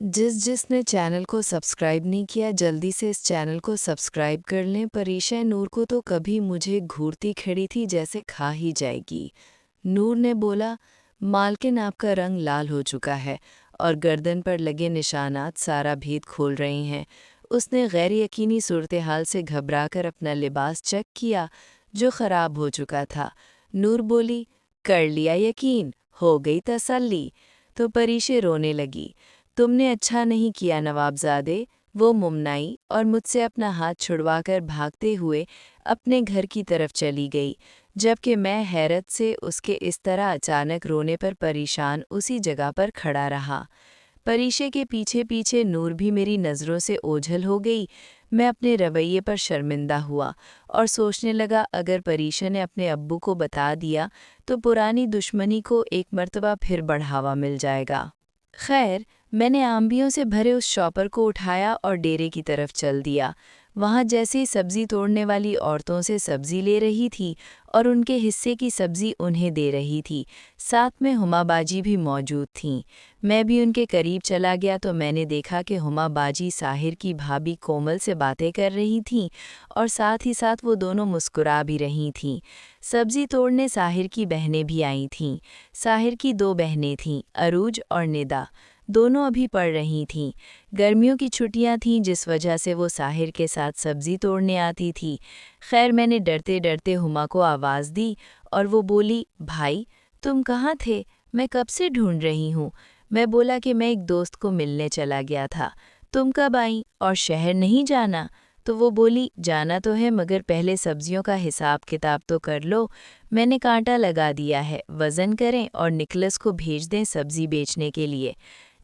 जिसने चैनल को सब्सक्राइब नहीं किया जल्दी से इस चैनल को सब्सक्राइब कर लें। परीशा नूर को तो कभी मुझे घूरती खड़ी थी जैसे खा ही जाएगी। नूर ने बोला, मालकिन आपका रंग लाल हो चुका है और गर्दन पर लगे निशानात सारा भेद खोल रहे हैं। उसने गैर यकीनी सूरत-ए-हाल से घबराकर अपना लिबास चेक किया जो ख़राब हो चुका था। नूर बोली, कर लिया यकीन, हो गई तसल्ली। तो परीशे रोने लगी। तुमने अच्छा नहीं किया नवाबजादे। वो मुमनाई और मुझसे अपना हाथ छुड़वाकर भागते हुए अपने घर की तरफ चली गई, जबकि मैं हैरत से उसके इस तरह अचानक रोने पर परेशान उसी जगह पर खड़ा रहा। परीशे के पीछे पीछे नूर भी मेरी नज़रों से ओझल हो गई। मैं अपने रवैये पर शर्मिंदा हुआ और सोचने लगा अगर परीशा ने अपने अब्बू को बता दिया तो पुरानी दुश्मनी को एक मर्तबा फिर बढ़ावा मिल जाएगा। खैर, मैंने आंबियों से भरे उस शॉपर को उठाया और डेरे की तरफ चल दिया। वहाँ जैसे ही सब्ज़ी तोड़ने वाली औरतों से सब्ज़ी ले रही थी और उनके हिस्से की सब्ज़ी उन्हें दे रही थी, साथ में हुमा बाजी भी मौजूद थीं। मैं भी उनके करीब चला गया तो मैंने देखा कि हुमा बाजी साहिर की भाभी कोमल से बातें कर रही थीं और साथ ही साथ वो दोनों मुस्कुरा भी रही थीं। सब्ज़ी तोड़ने साहिर की बहनें भी आई थीं। साहिर की दो बहनें थीं, अरूज और निदा। दोनों अभी पढ़ रही थीं। गर्मियों की छुट्टियां थीं जिस वजह से वो साहिर के साथ सब्ज़ी तोड़ने आती थी। खैर, मैंने डरते डरते हुमा को आवाज़ दी और वो बोली, भाई तुम कहाँ थे? मैं कब से ढूंढ रही हूँ। मैं बोला कि मैं एक दोस्त को मिलने चला गया था। तुम कब आई और शहर नहीं जाना? तो वो बोली, जाना तो है मगर पहले सब्जियों का हिसाब किताब तो कर लो। मैंने कांटा लगा दिया है, वज़न करें और निकलस को भेज दें सब्ज़ी बेचने के लिए।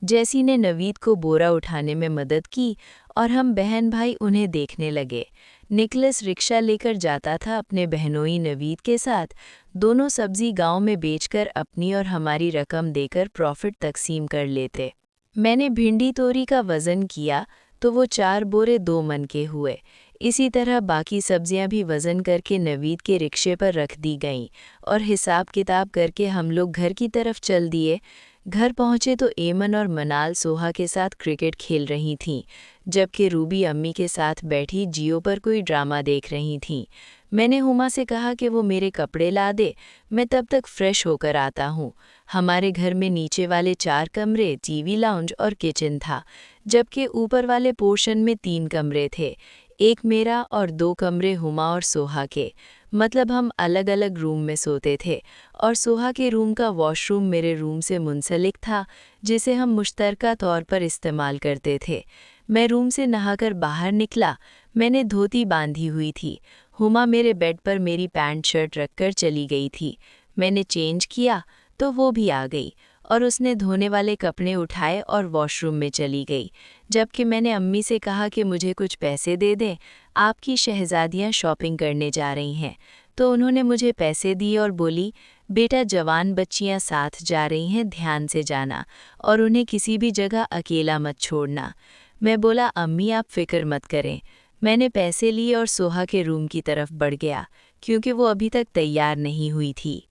जैसी ने नवीद को बोरा उठाने में मदद की और हम बहन भाई उन्हें देखने लगे। निकलस रिक्शा लेकर जाता था अपने बहनोई नवीद के साथ। दोनों सब्ज़ी गांव में बेचकर अपनी और हमारी रकम देकर प्रॉफिट तकसीम कर लेते। मैंने भिंडी तोरी का वज़न किया तो वो 4 बोरे 2 मन के हुए। इसी तरह बाकी सब्जियां भी वज़न करके नवीद के रिक्शे पर रख दी गईं और हिसाब किताब करके हम लोग घर की तरफ चल दिए। घर पहुंचे तो एमन और मनाल सोहा के साथ क्रिकेट खेल रही थीं, जबकि रूबी अम्मी के साथ बैठी जियो पर कोई ड्रामा देख रही थीं। मैंने हुमा से कहा कि वो मेरे कपड़े ला दे, मैं तब तक फ्रेश होकर आता हूँ। हमारे घर में नीचे वाले 4 कमरे, टीवी लाउंज और किचन था, जबकि ऊपर वाले पोर्शन में 3 कमरे थे। एक मेरा और 2 कमरे हुमा और सोहा के। मतलब हम अलग अलग रूम में सोते थे और सोहा के रूम का वॉशरूम मेरे रूम से मुंसलिक था, जिसे हम मुश्तरका तौर पर इस्तेमाल करते थे। मैं रूम से नहाकर बाहर निकला। मैंने धोती बांधी हुई थी। हुमा मेरे बेड पर मेरी पैंट शर्ट रखकर चली गई थी। मैंने चेंज किया तो वो भी आ गई और उसने धोने वाले कपड़े उठाए और वॉशरूम में चली गई, जबकि मैंने अम्मी से कहा कि मुझे कुछ पैसे दे दें, आपकी शहज़ादियाँ शॉपिंग करने जा रही हैं। तो उन्होंने मुझे पैसे दिए और बोली, बेटा जवान बच्चियाँ साथ जा रही हैं, ध्यान से जाना और उन्हें किसी भी जगह अकेला मत छोड़ना। मैं बोला, अम्मी आप फ़िक्र मत करें। मैंने पैसे लिए और सोहा के रूम की तरफ बढ़ गया, क्योंकि वो अभी तक तैयार नहीं हुई थी।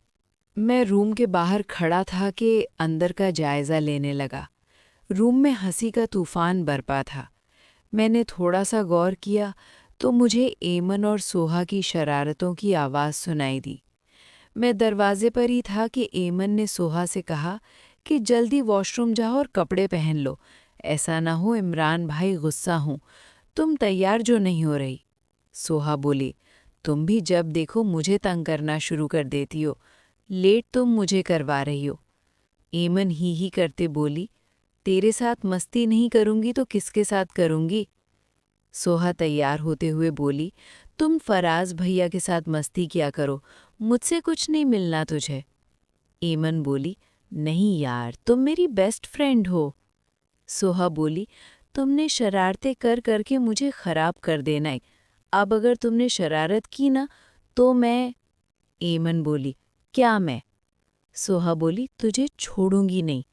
मैं रूम के बाहर खड़ा था कि अंदर का जायज़ा लेने लगा। रूम में हंसी का तूफान बरपा था। मैंने थोड़ा सा गौर किया तो मुझे एमन और सोहा की शरारतों की आवाज़ सुनाई दी। मैं दरवाजे पर ही था कि एमन ने सोहा से कहा कि जल्दी वॉशरूम जाओ और कपड़े पहन लो, ऐसा ना हो इमरान भाई गुस्सा हों, तुम तैयार जो नहीं हो रही। सोहा बोली, तुम भी जब देखो मुझे तंग करना शुरू कर देती हो, लेट तुम मुझे करवा रही हो। एमन ही करते बोली, तेरे साथ मस्ती नहीं करूंगी तो किसके साथ करूंगी। सोहा तैयार होते हुए बोली, तुम फराज भैया के साथ मस्ती किया करो, मुझसे कुछ नहीं मिलना तुझे। एमन बोली, नहीं यार तुम मेरी बेस्ट फ्रेंड हो। सोहा बोली, तुमने शरारतें कर करके मुझे खराब कर देना है। अब अगर तुमने शरारत की ना तो मैं। एमन बोली, क्या मैं? सोहा बोली, तुझे छोड़ूंगी नहीं।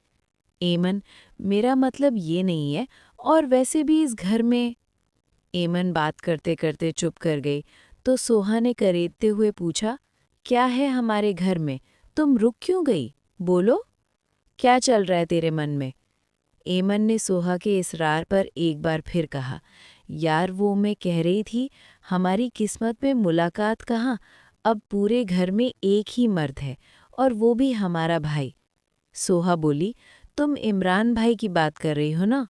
एमन, मेरा मतलब ये नहीं है, और वैसे भी इस घर में। एमन बात करते करते चुप कर गई तो सोहा ने करेदते हुए पूछा, क्या है हमारे घर में? तुम रुक क्यों गई? बोलो, क्या चल रहा है तेरे मन में? एमन ने सोहा के इसरार पर एक बार फिर कहा, यार वो मैं कह रही थी, हमारी किस्मत में मुलाकात कहाँ, अब पूरे घर में एक ही मर्द है और वो भी हमारा भाई। सोहा बोली, तुम इमरान भाई की बात कर रही हो ना?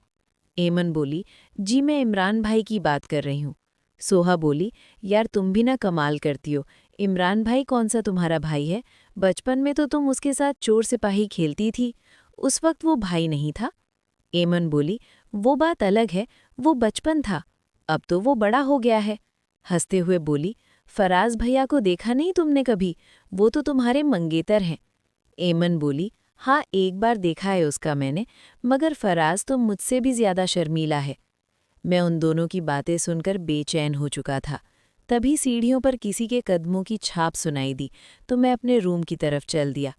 एमन बोली, जी मैं इमरान भाई की बात कर रही हूँ। सोहा बोली, यार तुम भी ना कमाल करती हो, इमरान भाई कौन सा तुम्हारा भाई है? बचपन में तो तुम उसके साथ चोर सिपाही खेलती थी, उस वक्त वो भाई नहीं था। एमन बोली, वो बात अलग है, वो बचपन था, अब तो वो बड़ा हो गया है। हंसते हुए बोली, फराज भैया को देखा नहीं तुमने कभी? वो तो तुम्हारे मंगेतर हैं। एमन बोली, हाँ एक बार देखा है उसका मैंने, मगर फराज तो मुझसे भी ज्यादा शर्मीला है। मैं उन दोनों की बातें सुनकर बेचैन हो चुका था। तभी सीढ़ियों पर किसी के कदमों की छाप सुनाई दी तो मैं अपने रूम की तरफ चल दिया।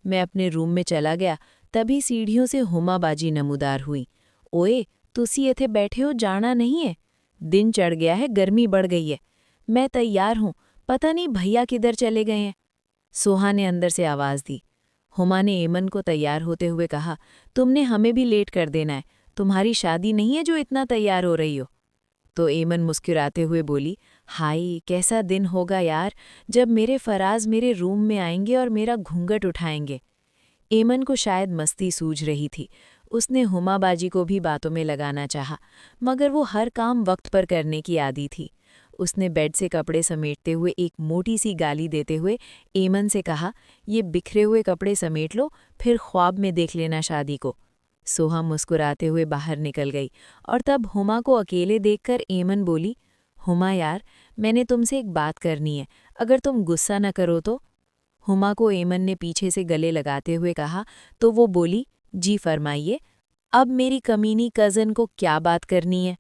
मैं अपने रूम में चला गया, तभी सीढ़ियों से हुमाबाजी नमूदार हुई। ओए, तुसी इथे बैठे हो, जाना नहीं है? दिन चढ़ गया है, गर्मी बढ़ गई है। मैं तैयार हूँ, पता नहीं भैया किधर चले गए हैं। सोहा ने अंदर से आवाज़ दी। हुमा ने एमन को तैयार होते हुए कहा, तुमने हमें भी लेट कर देना है, तुम्हारी शादी नहीं है जो इतना तैयार हो रही हो। तो एमन मुस्कुराते हुए बोली, हाय कैसा दिन होगा यार, जब मेरे फराज मेरे रूम में आएंगे और मेरा घूंघट उठाएंगे। एमन को शायद मस्ती सूझ रही थी, उसने हुमाबाजी को भी बातों में लगाना चाहा, मगर वो हर काम वक्त पर करने की आदी थी। उसने बेड से कपड़े समेटते हुए एक मोटी सी गाली देते हुए एमन से कहा, ये बिखरे हुए कपड़े समेट लो, फिर ख्वाब में देख लेना शादी को। सोहा मुस्कुराते हुए बाहर निकल गई और तब हुमा को अकेले देखकर एमन बोली, हुमा यार, मैंने तुमसे एक बात करनी है, अगर तुम गुस्सा न करो तो। हुमा को एमन ने पीछे से गले लगाते हुए कहा तो वो बोली, जी फरमाइए, अब मेरी कमीनी कज़न को क्या बात करनी है?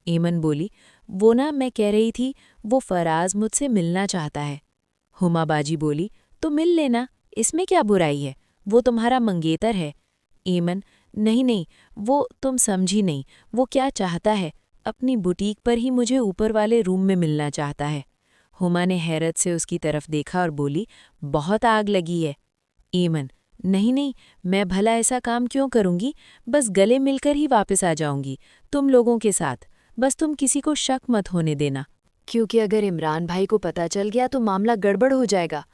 एमन बोली, वो ना मैं कह रही थी, वो फराज मुझसे मिलना चाहता है। हुमा बाजी बोली, तो मिल लेना, इसमें क्या बुराई है, वो तुम्हारा मंगेतर है। एमन, नहीं नहीं, वो तुम समझी नहीं, वो क्या चाहता है, अपनी बुटीक पर ही मुझे ऊपर वाले रूम में मिलना चाहता है। हुमा ने हैरत से उसकी तरफ देखा और बोली, बहुत आग लगी है। एमन, नहीं नहीं, मैं भला ऐसा काम क्यों करूंगी, बस गले मिलकर ही वापस आ जाऊंगी, तुम लोगों के साथ, बस तुम किसी को शक मत होने देना। क्योंकि अगर इमरान भाई को पता चल गया तो मामला गड़बड़ हो जाएगा।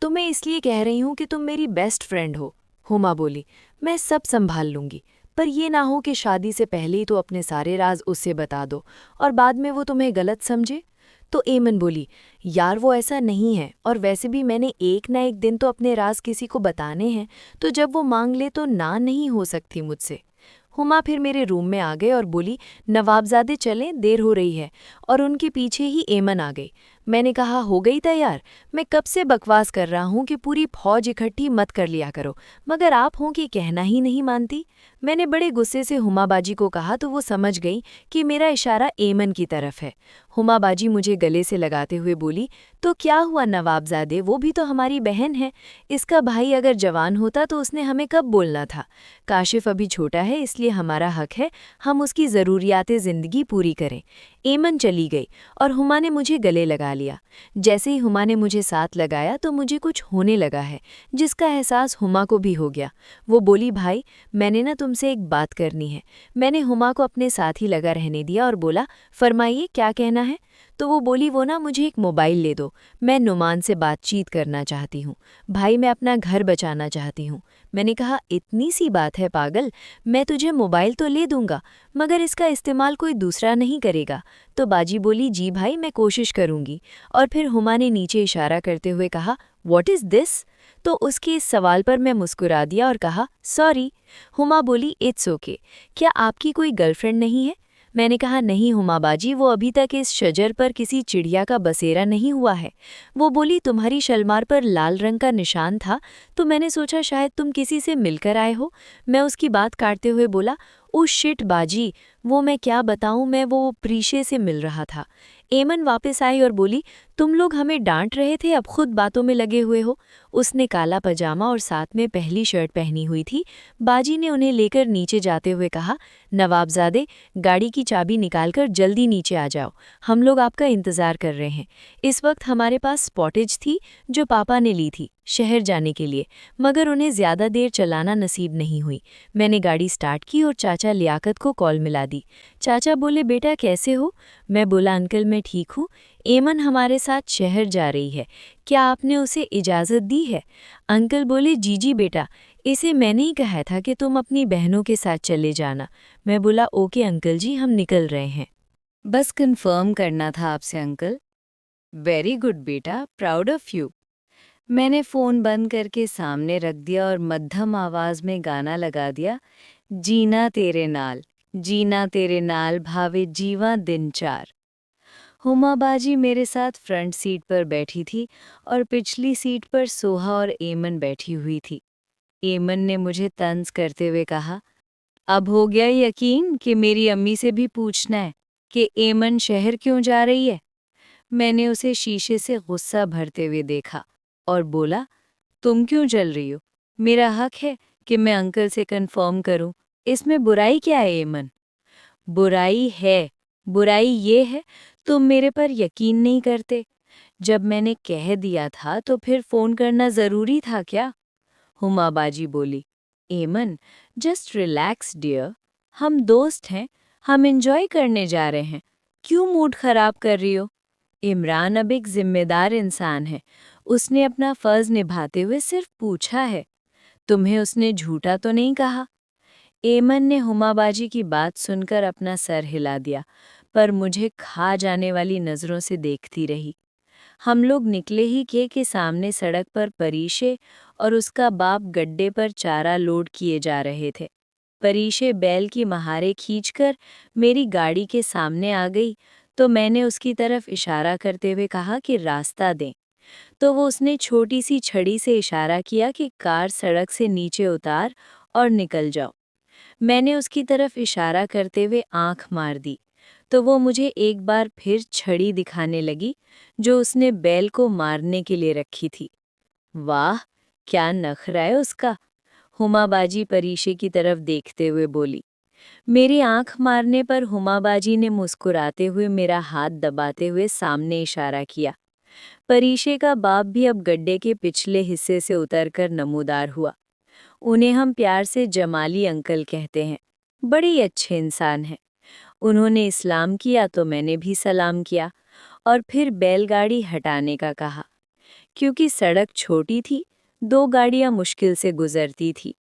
तो मैं इसलिए कह रही हूँ कि तुम मेरी बेस्ट फ्रेंड हो। हुमा बोली, मैं सब संभाल लूंगी, पर ये ना हो कि शादी से पहले ही तो अपने सारे राज उससे बता दो और बाद में वो तुम्हें गलत समझे। तो एमन बोली, यार वो ऐसा नहीं है, और वैसे भी मैंने एक ना एक दिन तो अपने राज किसी को बताने हैं, तो जब वो मांग ले तो ना नहीं हो सकती मुझसे। हुमा फिर मेरे रूम में आ गए और बोली, नवाबजादे चलें, देर हो रही है, और उनके पीछे ही एमन आ गई। मैंने कहा, हो गई तैयार? मैं कब से बकवास कर रहा हूँ कि पूरी फौज इकट्ठी मत कर लिया करो, मगर आप हों कि कहना ही नहीं मानती। मैंने बड़े गुस्से से हुमाबाजी को कहा तो वो समझ गई कि मेरा इशारा एमन की तरफ है। हुमाबाजी मुझे गले से लगाते हुए बोली, तो क्या हुआ नवाबजादे, वो भी तो हमारी बहन है। इसका भाई अगर जवान होता तो उसने हमें कब बोलना था। काशिफ अभी छोटा है, इसलिए हमारा हक है हम उसकी ज़रूरियातें ज़िंदगी पूरी करें। एमन चली गई और हुमा ने मुझे गले लगा लिया। जैसे ही हुमा ने मुझे साथ लगाया तो मुझे कुछ होने लगा है, जिसका एहसास हुमा को भी हो गया। वो बोली, भाई मैंने ना तुमसे एक बात करनी है। मैंने हुमा को अपने साथ ही लगा रहने दिया और बोला, फरमाइए क्या कहना है। तो वो बोली, वो ना मुझे एक मोबाइल ले दो, मैं नुमान से बातचीत करना चाहती हूँ। भाई मैं अपना घर बचाना चाहती हूँ। मैंने कहा, इतनी सी बात है पागल, मैं तुझे मोबाइल तो ले दूंगा, मगर इसका इस्तेमाल कोई दूसरा नहीं करेगा। तो बाजी बोली, जी भाई मैं कोशिश करूंगी। और फिर हुमा ने नीचे इशारा करते हुए कहा, व्हाट इज़ दिस? तो उसके इस सवाल पर मैं मुस्कुरा दिया और कहा, सॉरी। हुमा बोली, इट्स ओके, क्या आपकी कोई गर्लफ्रेंड नहीं है? मैंने कहा, नहीं हुमा बाजी, वो अभी तक इस शजर पर किसी चिड़िया का बसेरा नहीं हुआ है। वो बोली, तुम्हारी शलमार पर लाल रंग का निशान था, तो मैंने सोचा शायद तुम किसी से मिलकर आए हो। मैं उसकी बात काटते हुए बोला, ओ शिट बाजी, वो मैं क्या बताऊं, मैं वो प्रीशे से मिल रहा था। एमन वापस आई और बोली, तुम लोग हमें डांट रहे थे, अब खुद बातों में लगे हुए हो। उसने काला पजामा और साथ में पहली शर्ट पहनी हुई थी। बाजी ने उन्हें लेकर नीचे जाते हुए कहा, नवाबजादे, गाड़ी की चाबी निकालकर जल्दी नीचे आ जाओ, हम लोग आपका इंतज़ार कर रहे हैं। इस वक्त हमारे पास स्पॉटेज थी जो पापा ने ली थी शहर जाने के लिए, मगर उन्हें ज़्यादा देर चलाना नसीब नहीं हुई। मैंने गाड़ी स्टार्ट की और चाचा लियाकत को कॉल मिला दी। चाचा बोले, बेटा कैसे हो? मैं बोला, अंकल मैं ठीक हूँ। एमन हमारे साथ शहर जा रही है, क्या आपने उसे इजाज़त दी है? अंकल बोले, जी जी बेटा, इसे मैंने ही कहा था कि तुम अपनी बहनों के साथ चले जाना। मैं बोला, ओके अंकल जी, हम निकल रहे हैं। बस कंफर्म करना था आपसे अंकल। वेरी गुड बेटा, प्राउड ऑफ यू। मैंने फ़ोन बंद करके सामने रख दिया और मध्यम आवाज़ में गाना लगा दिया, जीना तेरे नाल भावे जीवा दिन चार। हुमा बाजी मेरे साथ फ्रंट सीट पर बैठी थी और पिछली सीट पर सोहा और एमन बैठी हुई थी। एमन ने मुझे तंज करते हुए कहा, अब हो गया यकीन कि मेरी अम्मी से भी पूछना है कि एमन शहर क्यों जा रही है। मैंने उसे शीशे से गुस्सा भरते हुए देखा और बोला, तुम क्यों जल रही हो? मेरा हक है कि मैं अंकल से कंफर्म करूं। इसमें बुराई क्या है एमन? बुराई है। बुराई ये है, तुम मेरे पर यकीन नहीं करते। जब मैंने कह दिया था तो फिर फोन करना जरूरी था क्या? हुमा बाजी बोली, एमन जस्ट रिलैक्स डियर, हम दोस्त हैं, हम एंजॉय करने जा रहे हैं, क्यों मूड खराब कर रही हो? इमरान अब एक जिम्मेदार इंसान है, उसने अपना फर्ज निभाते हुए सिर्फ पूछा है, तुम्हें उसने झूठा तो नहीं कहा। एमन ने हुमाबाजी की बात सुनकर अपना सर हिला दिया, पर मुझे खा जाने वाली नज़रों से देखती रही। हम लोग निकले ही के सामने सड़क पर परीशे और उसका बाप गड्ढे पर चारा लोड किए जा रहे थे। परीशे बैल की महारे खींचकर मेरी गाड़ी के सामने आ गई, तो मैंने उसकी तरफ इशारा करते हुए कहा कि रास्ता दें। तो वो उसने छोटी सी छड़ी से इशारा किया कि कार सड़क से नीचे उतार और निकल जाओ। मैंने उसकी तरफ इशारा करते हुए आंख मार दी, तो वो मुझे एक बार फिर छड़ी दिखाने लगी जो उसने बैल को मारने के लिए रखी थी। वाह, क्या नखरा है उसका! हुमाबाजी परीशे की तरफ देखते हुए बोली। मेरी आंख मारने पर हुमाबाजी ने मुस्कुराते हुए मेरा हाथ दबाते हुए सामने इशारा किया। परीशे का बाप भी अब गड्ढे के पिछले हिस्से से उतरकर नमूदार हुआ। उन्हें हम प्यार से जमाली अंकल कहते हैं। बड़े ही अच्छे इंसान हैं। उन्होंने इस्लाम किया तो मैंने भी सलाम किया और फिर बैलगाड़ी हटाने का कहा। क्योंकि सड़क छोटी थी, दो गाड़ियां मुश्किल से गुजरती थी।